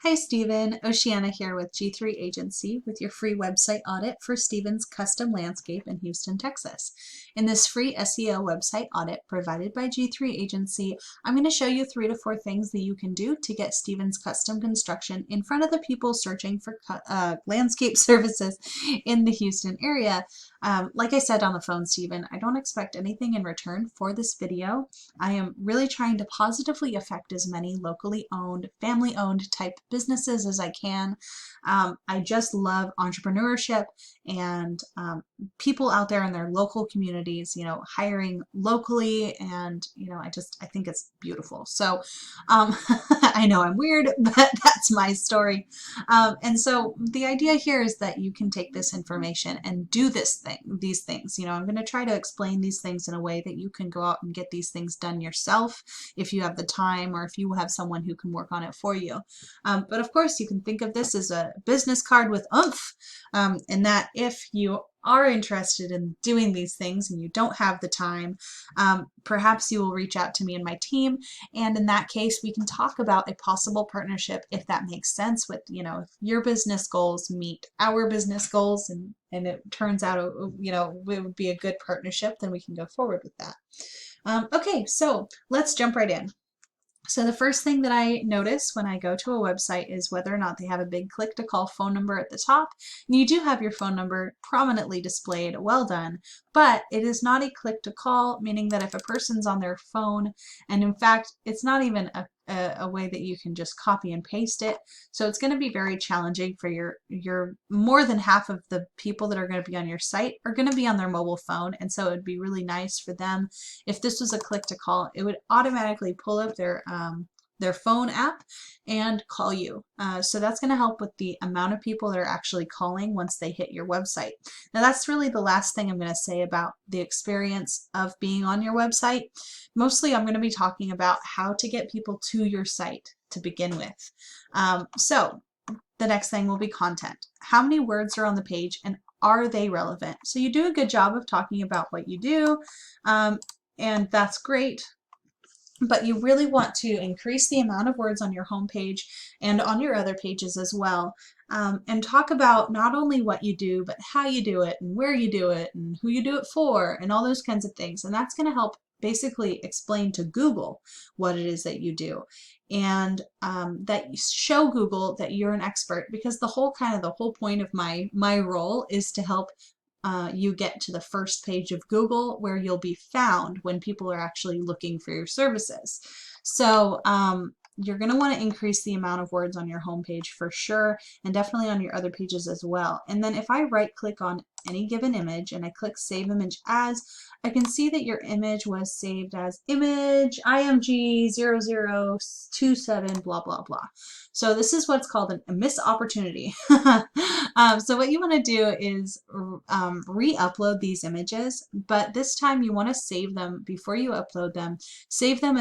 Hi Stephen, Oceana here with G3 Agency with your free website audit for Stephen's Custom Landscape in Houston, Texas. In this free SEO website audit provided by G3 Agency, I'm going to show you 3 to 4 things that you can do to get Stephen's Custom Construction in front of the people searching for landscape services in the Houston area. Like I said on the phone, Stephen, I don't expect anything in return for this video. I am really trying to positively affect as many locally owned, family owned type businesses as I can. I just love entrepreneurship and people out there in their local communities, hiring locally, and I think it's beautiful. So I know I'm weird, but that's my story. And so the idea here is that you can take this information and do these things. I'm going to try to explain these things in a way that you can go out and get these things done yourself if you have the time or if you have someone who can work on it for you. But of course, you can think of this as a business card with oomph, and that if you are interested in doing these things and you don't have the time, perhaps you will reach out to me and my team, and in that case we can talk about a possible partnership if that makes sense with, if your business goals meet our business goals and it turns out, it would be a good partnership, then we can go forward with that. Okay, so let's jump right in. So the first thing that I notice when I go to a website is whether or not they have a big click to call phone number at the top. And you do have your phone number prominently displayed, well done, but it is not a click to call, meaning that if a person's on their phone, and in fact, it's not even a way that you can just copy and paste it. So it's going to be very challenging for your more than half of the people that are going to be on your site are going to be on their mobile phone. And so it would be really nice for them if this was a click to call, it would automatically pull up their phone app and call you. So that's going to help with the amount of people that are actually calling once they hit your website. Now that's really the last thing I'm going to say about the experience of being on your website. Mostly I'm going to be talking about how to get people to your site to begin with. So the next thing will be content. How many words are on the page and are they relevant? So you do a good job of talking about what you do, and that's great. But you really want to increase the amount of words on your homepage and on your other pages as well, and talk about not only what you do, but how you do it and where you do it and who you do it for and all those kinds of things. And that's going to help basically explain to Google what it is that you do, and that you show Google that you're an expert, because the whole point of my role is to help you get to the first page of Google where you'll be found when people are actually looking for your services. So you're going to want to increase the amount of words on your homepage for sure, and definitely on your other pages as well. And then if I right click on any given image and I click Save Image As, I can see that your image was saved as image IMG0027 blah blah blah. So this is what's called a missed opportunity. So what you want to do is re-upload these images, but this time you want to save them before you upload them. Save them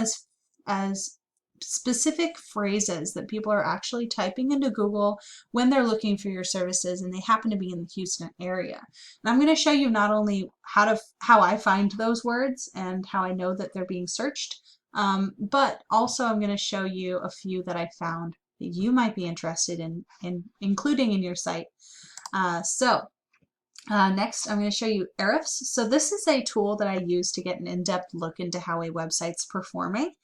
as specific phrases that people are actually typing into Google when they're looking for your services and they happen to be in the Houston area. And I'm going to show you not only how I find those words and how I know that they're being searched, but also I'm going to show you a few that I found that you might be interested in including in your site. Next, I'm going to show you Ahrefs. So this is a tool that I use to get an in-depth look into how a website's performing.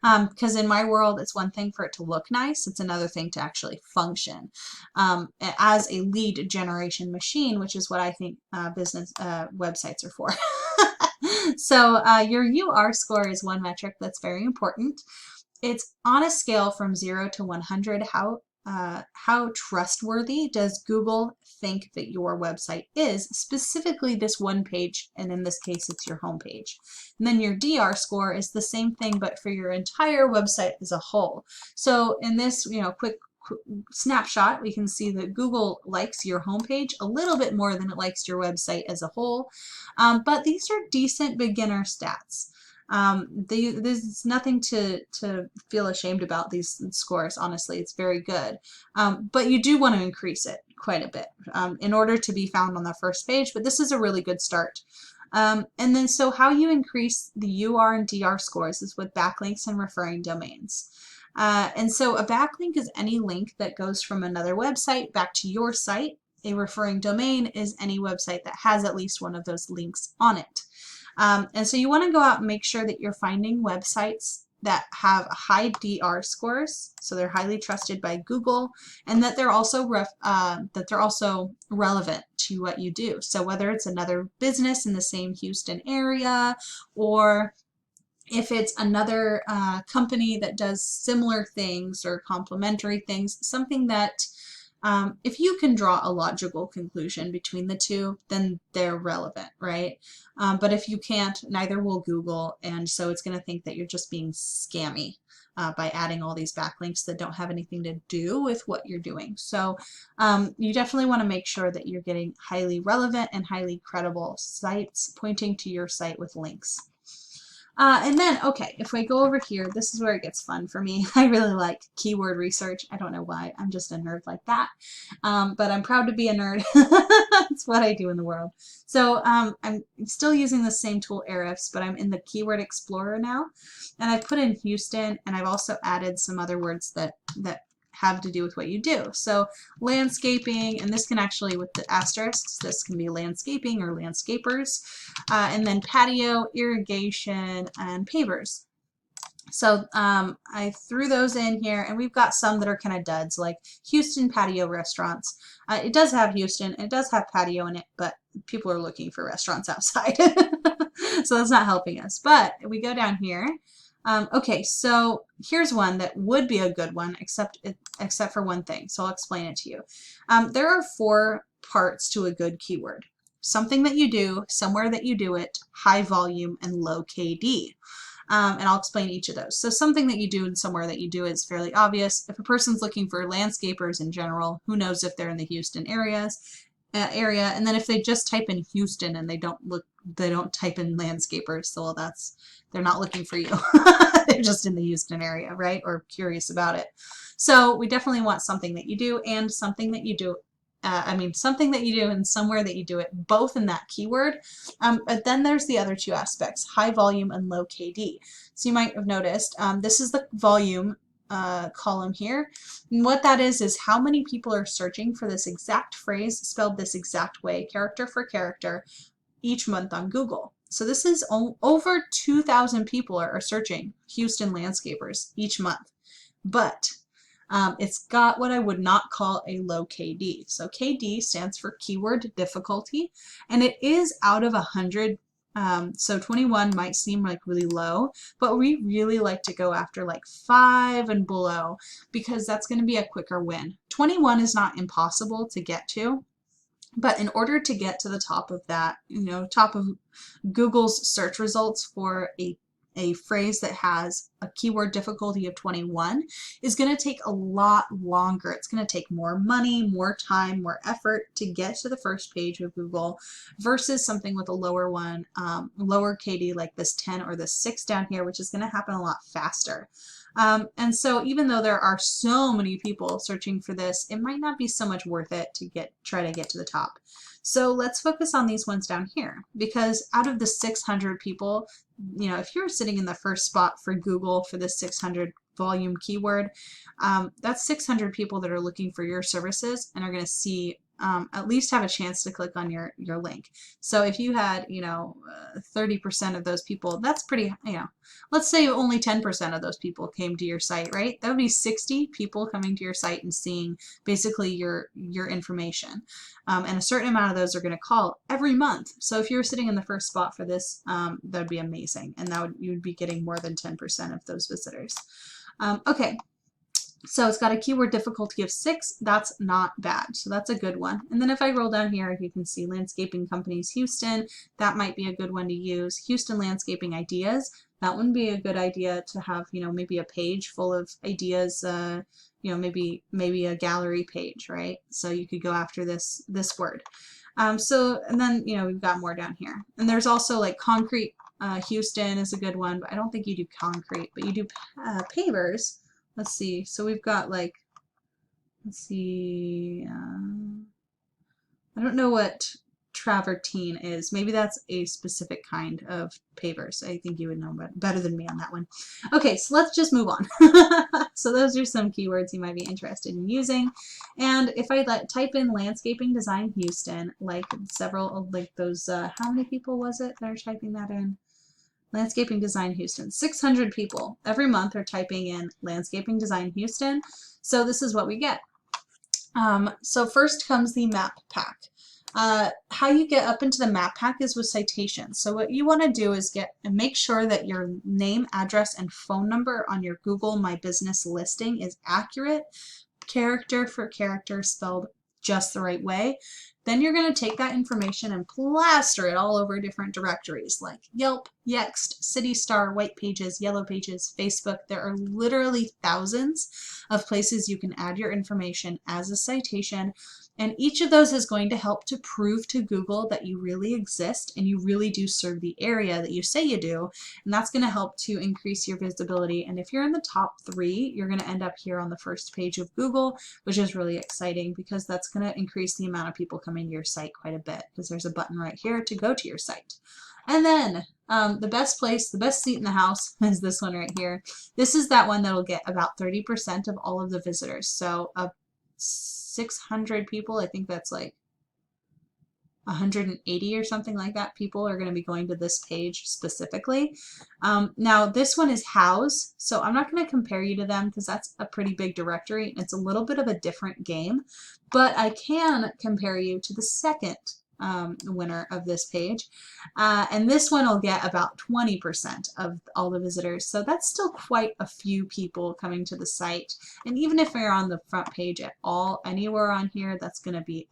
Because in my world, it's one thing for it to look nice, it's another thing to actually function as a lead generation machine, which is what I think business websites are for. So your UR score is one metric that's very important. It's on a scale from 0 to 100. How trustworthy does Google think that your website is, specifically this one page, and in this case it's your home page. And then your DR score is the same thing, but for your entire website as a whole. So in this quick snapshot, we can see that Google likes your homepage a little bit more than it likes your website as a whole, but these are decent beginner stats. There's nothing to feel ashamed about these scores. Honestly, it's very good, but you do want to increase it quite a bit in order to be found on the first page, but this is a really good start. And then so how you increase the UR and DR scores is with backlinks and referring domains. And so a backlink is any link that goes from another website back to your site. A referring domain is any website that has at least one of those links on it. And so you want to go out and make sure that you're finding websites that have high DR scores, so they're highly trusted by Google, and that they're also relevant to what you do. So whether it's another business in the same Houston area, or if it's another company that does similar things or complementary things, something that if you can draw a logical conclusion between the two, then they're relevant, right? But if you can't, neither will Google, and so it's going to think that you're just being scammy by adding all these backlinks that don't have anything to do with what you're doing. So you definitely want to make sure that you're getting highly relevant and highly credible sites pointing to your site with links. And then, okay, if we go over here, this is where it gets fun for me. I really like keyword research. I don't know why. I'm just a nerd like that. But I'm proud to be a nerd. It's what I do in the world. So I'm still using the same tool, Ahrefs, but I'm in the Keyword Explorer now. And I've put in Houston, and I've also added some other words that have to do with what you do. So landscaping, and this can actually, with the asterisks, this can be landscaping or landscapers, and then patio, irrigation, and pavers. So I threw those in here, and we've got some that are kind of duds, like Houston patio restaurants. It does have Houston, it does have patio in it, but people are looking for restaurants outside. So that's not helping us. But we go down here. Okay, so here's one that would be a good one, except for one thing. So I'll explain it to you. There are 4 parts to a good keyword. Something that you do, somewhere that you do it, high volume, and low KD. And I'll explain each of those. So something that you do and somewhere that you do is fairly obvious. If a person's looking for landscapers in general, who knows if they're in the Houston area. And then if they just type in Houston and they don't type in landscapers, so well, they're not looking for you. They're just in the Houston area, right? Or curious about it. So we definitely want something that you do and something that you do. Something that you do and somewhere that you do it, both in that keyword. But then there's the other 2 aspects, high volume and low KD. So you might have noticed this is the volume column here. And what that is how many people are searching for this exact phrase spelled this exact way, character for character, each month on Google. So this is over 2,000 people are searching Houston landscapers each month. But it's got what I would not call a low KD. So KD stands for keyword difficulty, and it is out of 100. So 21 might seem like really low, but we really like to go after like 5 and below because that's going to be a quicker win. 21 is not impossible to get to, but in order to get to the top of that, top of Google's search results for a phrase that has a keyword difficulty of 21 is going to take a lot longer. It's going to take more money, more time, more effort to get to the first page of Google versus something with a lower one, lower KD like this 10 or this 6 down here, which is going to happen a lot faster. And so even though there are so many people searching for this, it might not be so much worth it to try to get to the top. So let's focus on these ones down here, because out of the 600 people, if you're sitting in the first spot for Google for this 600 volume keyword, that's 600 people that are looking for your services and are going to see at least have a chance to click on your link. So if you had 30% of those people, that's pretty, let's say only 10% of those people came to your site, right? That would be 60 people coming to your site and seeing basically your information. And a certain amount of those are going to call every month. So if you were sitting in the first spot for this, that would be amazing, and you would be getting more than 10% of those visitors. Okay. So it's got a keyword difficulty of 6. That's not bad. So that's a good one. And then if I roll down here, you can see landscaping companies Houston. That might be a good one to use. Houston landscaping ideas. That wouldn't be a good idea to have, maybe a page full of ideas, maybe a gallery page, right? So you could go after this word. And then, we've got more down here. And there's also like concrete. Houston is a good one, but I don't think you do concrete, but you do pavers. Let's see. So we've got like, let's see. I don't know what travertine is. Maybe that's a specific kind of pavers. I think you would know better than me on that one. Okay, so let's just move on. So those are some keywords you might be interested in using. And if I type in landscaping design Houston, like several, like those, how many people was it that are typing that in? Landscaping design Houston. 600 people every month are typing in landscaping design Houston. So this is what we get. So first comes the map pack. How you get up into the map pack is with citations. So what you want to do is make sure that your name, address, and phone number on your Google My Business listing is accurate, character for character, spelled just the right way. Then you're going to take that information and plaster it all over different directories like Yelp, Yext, City Star, White Pages, Yellow Pages, Facebook. There are literally thousands of places you can add your information as a citation, and each of those is going to help to prove to Google that you really exist and you really do serve the area that you say you do, and that's going to help to increase your visibility. And if you're in the top 3, you're going to end up here on the first page of Google, which is really exciting because that's going to increase the amount of people coming to your site quite a bit, because there's a button right here to go to your site. And then the best place, the best seat in the house is this one right here. This is that one that will get about 30% of all of the visitors. So 600 people, I think that's like 180 or something like that, people are going to be going to this page specifically. Now this one is House, so I'm not going to compare you to them because that's a pretty big directory and it's a little bit of a different game, but I can compare you to the second winner of this page, and this one will get about 20% of all the visitors, so that's still quite a few people coming to the site. And even if you're on the front page at all, anywhere on here, that's going to be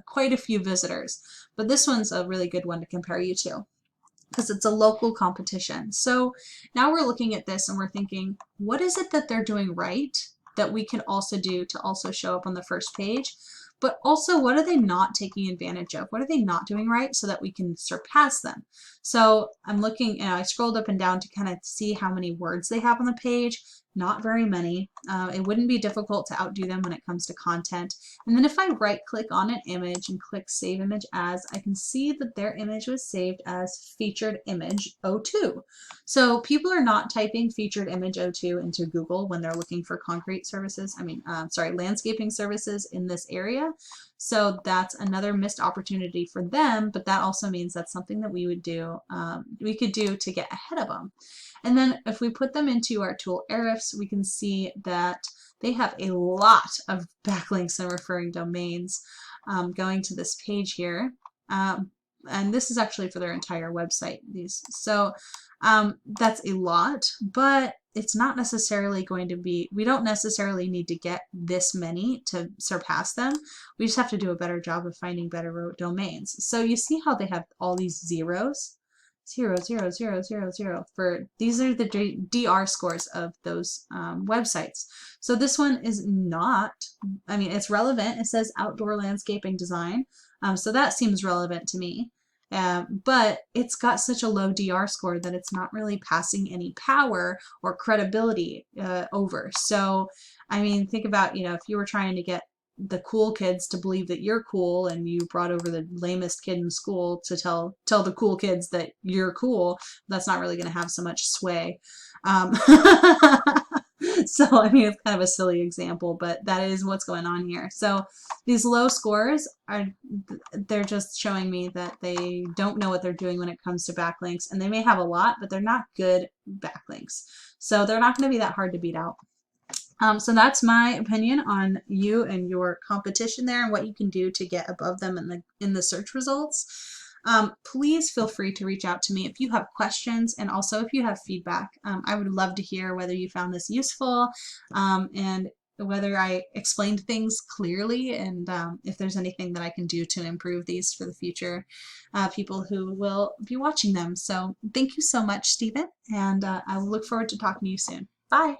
quite a few visitors. But this one's a really good one to compare you to because it's a local competition. So now we're looking at this and we're thinking, what is it that they're doing right that we can also do to also show up on the first page? But also, what are they not taking advantage of? What are they not doing right so that we can surpass them? So I'm looking, I scrolled up and down to kind of see how many words they have on the page. Not very many. It wouldn't be difficult to outdo them when it comes to content. And then if I right click on an image and click Save Image As, I can see that their image was saved as Featured Image 02. So people are not typing Featured Image 02 into Google when they're looking for concrete services, landscaping services in this area. So that's another missed opportunity for them, but that also means that's something that we would do, we could do to get ahead of them. And then if we put them into our tool Ahrefs, we can see that they have a lot of backlinks and referring domains going to this page here. And this is actually for their entire website. So that's a lot, but it's not necessarily going to be, we don't necessarily need to get this many to surpass them. We just have to do a better job of finding better domains. So you see how they have all these zeros? 0, 0, 0, 0, 0. These are the DR scores of those websites. So this one is not, it's relevant. It says outdoor landscaping design. So that seems relevant to me. But it's got such a low DR score that it's not really passing any power or credibility over. So, think about, if you were trying to get the cool kids to believe that you're cool and you brought over the lamest kid in school to tell the cool kids that you're cool, that's not really going to have so much sway. So, it's kind of a silly example, but that is what's going on here. So these low scores they're just showing me that they don't know what they're doing when it comes to backlinks, and they may have a lot, but they're not good backlinks. So they're not going to be that hard to beat out. So that's my opinion on you and your competition there and what you can do to get above them in the search results. Please feel free to reach out to me if you have questions, and also if you have feedback. I would love to hear whether you found this useful and whether I explained things clearly, and if there's anything that I can do to improve these for the future people who will be watching them. So thank you so much, Stephen, and I will look forward to talking to you soon. Bye.